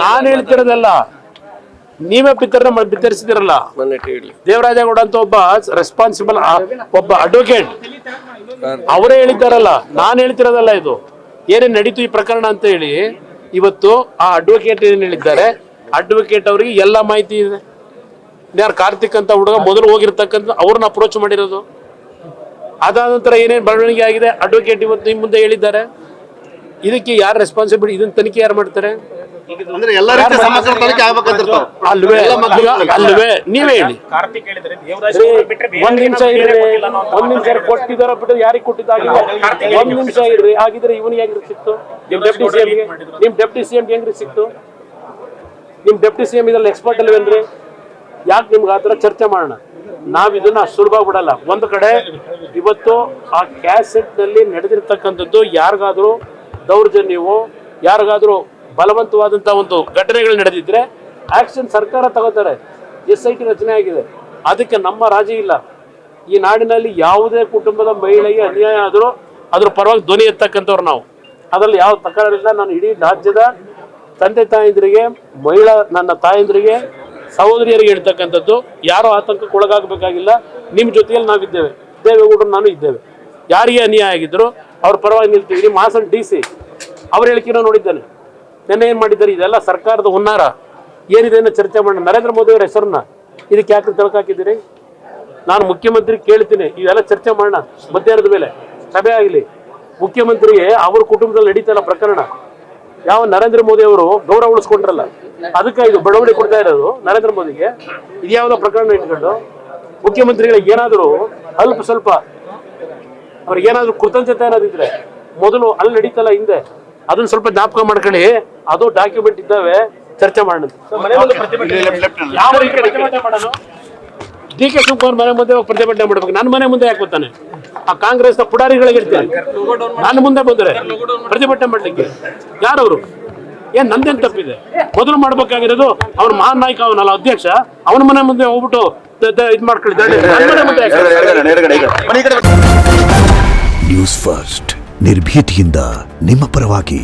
ನಾನು ಹೇಳ್ತಿರೋದಲ್ಲ, ನೀವೇ ಬಿತ್ತರಿಸಿದಿರಲ್ಲ. ದೇವರಾಜೇಗೌಡ ಅಂತ ಒಬ್ಬ ರೆಸ್ಪಾನ್ಸಿಬಲ್ ಒಬ್ಬ ಅಡ್ವೊಕೇಟ್ ಅವರೇ ಹೇಳಿದ್ದಾರಲ್ಲ, ನಾನು ಹೇಳ್ತಿರೋದಲ್ಲ. ಇದು ಏನೇನು ನಡೀತು ಈ ಪ್ರಕರಣ ಅಂತ ಹೇಳಿ ಇವತ್ತು ಆ ಅಡ್ವೊಕೇಟ್ ಏನ್ ಹೇಳಿದ್ದಾರೆ, ಅಡ್ವೊಕೇಟ್ ಅವರಿಗೆ ಎಲ್ಲ ಮಾಹಿತಿ ಇದೆ. ಯಾರು ಕಾರ್ತಿಕ್ ಅಂತ ಹುಡುಗ ಮೊದಲು ಹೋಗಿರ್ತಕ್ಕಂಥ ಅವ್ರನ್ನ ಅಪ್ರೋಚ್ ಮಾಡಿರೋದು. ಅದಾದ ನಂತರ ಏನೇನು ಬೆಳವಣಿಗೆ ಆಗಿದೆ ಅಡ್ವೊಕೇಟ್ ಇವತ್ತು ನಿಮ್ಮ ಮುಂದೆ ಹೇಳಿದ್ದಾರೆ. ಇದಕ್ಕೆ ಯಾರು ರೆಸ್ಪಾನ್ಸಿಬಿಲಿಟಿ, ಇದನ್ನ ತನಿಖೆ ಯಾರು ಮಾಡ್ತಾರೆ? ಅಲ್ವೇ ನೀವೇ ಹೇಳಿ. ಒಂದ್ ನಿಮಿಷ ಇರ್ರಿ, ಕೊಟ್ಟಿದಾರ ಬಿಟ್ಟು ಯಾರಿಗೆ ಕೊಟ್ಟಿದ್ದಾಗಿಲ್ಲ. ಒಂದ್ ನಿಮಿಷ ಇರ್ರಿ. ಆಗಿದ್ರೆ ಇವನಿಗೆ ಹೆಂಗ್ರಿ ಸಿಕ್ತು? ನಿಮ್ ಡೆಪ್ಟಿ ಸಿಎಂ ಹೆಂಗ್ರಿ ಸಿಕ್ತು? ನಿಮ್ ಡೆಪ್ಟಿ ಸಿಎಂ ಇದ್ರಲ್ಲಿ ಎಕ್ಸ್ಪರ್ಟ್ ಅಲ್ವೇನ್ರಿ? ಯಾಕೆ ನಿಮ್ಗೆ ಆತರ ಚರ್ಚೆ ಮಾಡೋಣ? ನಾವ್ ಇದನ್ನ ಸುಲಭ ಬಿಡಲ್ಲ. ಒಂದು ಕಡೆ ಇವತ್ತು ಆ ಕ್ಯಾಸೆಟ್ ನಲ್ಲಿ ನಡೆದಿರ್ತಕ್ಕಂಥದ್ದು ಯಾರಿಗಾದ್ರೂ ದೌರ್ಜನ್ಯವೋ ಯಾರಿಗಾದ್ರೂ ಬಲವಂತವಾದಂತ ಒಂದು ಘಟನೆಗಳು ನಡೆದಿದ್ರೆ ಆಕ್ಷನ್ ಸರ್ಕಾರ ತಗೋತಾರೆ. SIT ರಚನೆ ಆಗಿದೆ. ಅದಕ್ಕೆ ನಮ್ಮ ರಾಜಿ ಇಲ್ಲ. ಈ ನಾಡಿನಲ್ಲಿ ಯಾವುದೇ ಕುಟುಂಬದ ಮಹಿಳೆಗೆ ಅನ್ಯಾಯ ಆದ್ರೂ ಅದ್ರ ಪರವಾಗಿ ಧ್ವನಿ ಎತ್ತಕ್ಕಂಥವ್ರು ನಾವು. ಅದರಲ್ಲಿ ಯಾವ ತಕರಾರಿಲ್ಲ. ನಾನು ಇಡೀ ರಾಜ್ಯದ ತಂದೆ ತಾಯಂದಿರಿಗೆ, ನನ್ನ ತಾಯಂದಿರಿಗೆ, ಸಹೋದರಿಯರಿಗೆ ಹೇಳ್ತಕ್ಕಂಥದ್ದು, ಯಾರೋ ಆತಂಕಕ್ಕೆ ಒಳಗಾಗಬೇಕಾಗಿಲ್ಲ. ನಿಮ್ಮ ಜೊತೆಯಲ್ಲಿ ನಾವಿದ್ದೇವೆ, ದೇವೇಗೌಡರು ನಾನು ಇದ್ದೇವೆ. ಯಾರಿಗೆ ಅನ್ಯಾಯ ಆಗಿದ್ರು ಅವ್ರ ಪರವಾಗಿ ನಿಲ್ತೀವಿ. ನಿಮ್ಮ ಹಾಸನ DC ಅವ್ರ ಹೇಳಿಕೆನ ನೋಡಿದ್ದಾನೆ. ನೆನ್ನೆ ಏನು ಮಾಡಿದ್ದಾರೆ? ಇದೆಲ್ಲ ಸರ್ಕಾರದ ಹುನ್ನಾರ ಏನಿದೆ ಅನ್ನೋ ಚರ್ಚೆ ಮಾಡೋಣ. ನರೇಂದ್ರ ಮೋದಿ ಅವರ ಹೆಸರನ್ನ ಇದಕ್ಕೆ ಯಾಕೆ ತಳಕಾಕಿದ್ದೀರಿ? ನಾನು ಮುಖ್ಯಮಂತ್ರಿ ಕೇಳ್ತೀನಿ, ಇದೆಲ್ಲ ಚರ್ಚೆ ಮಾಡೋಣ. ಮಧ್ಯಾಹ್ನದ ಮೇಲೆ ಸಭೆ ಆಗಲಿ. ಮುಖ್ಯಮಂತ್ರಿಗೆ ಅವ್ರ ಕುಟುಂಬದಲ್ಲಿ ನಡೀತಲ್ಲ ಪ್ರಕರಣ. ಯಾವ ನರೇಂದ್ರ ಮೋದಿ ಅವರು ಗೌರವ ಉಳಿಸ್ಕೊಂಡ್ರಲ್ಲ, ಅದಕ್ಕೆ ಇದು ಬಡವಣೆ ಕೊಡ್ತಾ ಇರೋದು ನರೇಂದ್ರ ಮೋದಿಗೆ. ಇದ್ಯಾವುದೋ ಪ್ರಕರಣ ಇಟ್ಕೊಂಡು ಮುಖ್ಯಮಂತ್ರಿಗಳಿಗೆ ಏನಾದರೂ ಅಲ್ಪ ಸ್ವಲ್ಪ ಅವ್ರಿಗೇನಾದ್ರೂ ಕೃತಜ್ಞತೆ ಏನಾದಿದ್ರೆ ಮೊದಲು ಅಲ್ಲಿ ನಡೀತಲ್ಲ ಹಿಂದೆ, ಅದನ್ನ ಸ್ವಲ್ಪ ಜ್ಞಾಪಕ ಮಾಡ್ಕೊಳ್ಳಿ. ಅದು ಡಾಕ್ಯುಮೆಂಟ್ ಇದ್ದಾವೆ, ಚರ್ಚೆ ಮಾಡೋಣ. ಯಾವ ರೀತಿ ಪ್ರತಿಭಟನೆ ಮಾಡೋದು? DK ಶಿವಕುಮಾರ್ ಮನೆ ಮುಂದೆ ಹೋಗಿ ಪ್ರತಿಭಟನೆ ಮಾಡ್ಬೇಕು. ನನ್ನ ಮನೆ ಮುಂದೆ ಯಾಕೆ ಬರ್ತಾನೆ? ಆ ಕಾಂಗ್ರೆಸ್ನ ಪುಡಾರಿಗಳಿಗೆ ಇರ್ತಾರೆ. ನನ್ನ ಮುಂದೆ ಬಂದರೆ ಪ್ರತಿಭಟನೆ ಮಾಡ್ಲಿಕ್ಕೆ ಯಾರವರು? ಏನ್ ನಂದೇನ್ ತಪ್ಪಿದೆ? ಮೊದಲು ಮಾಡ್ಬೇಕಾಗಿರೋದು ಅವ್ರ ಮಹಾನ್ ನಾಯಕ ಅವನಲ್ಲ ಅಧ್ಯಕ್ಷ, ಅವನ ಮನೆ ಮುಂದೆ ಹೋಗ್ಬಿಟ್ಟು ಇದು ಮಾಡ್ಕೊಳ್ಳಿ. ನ್ಯೂಸ್ ಫಸ್ಟ್ ನಿರ್ಭೀತಿಯಿಂದ ನಿಮ್ಮ ಪರವಾಗಿ.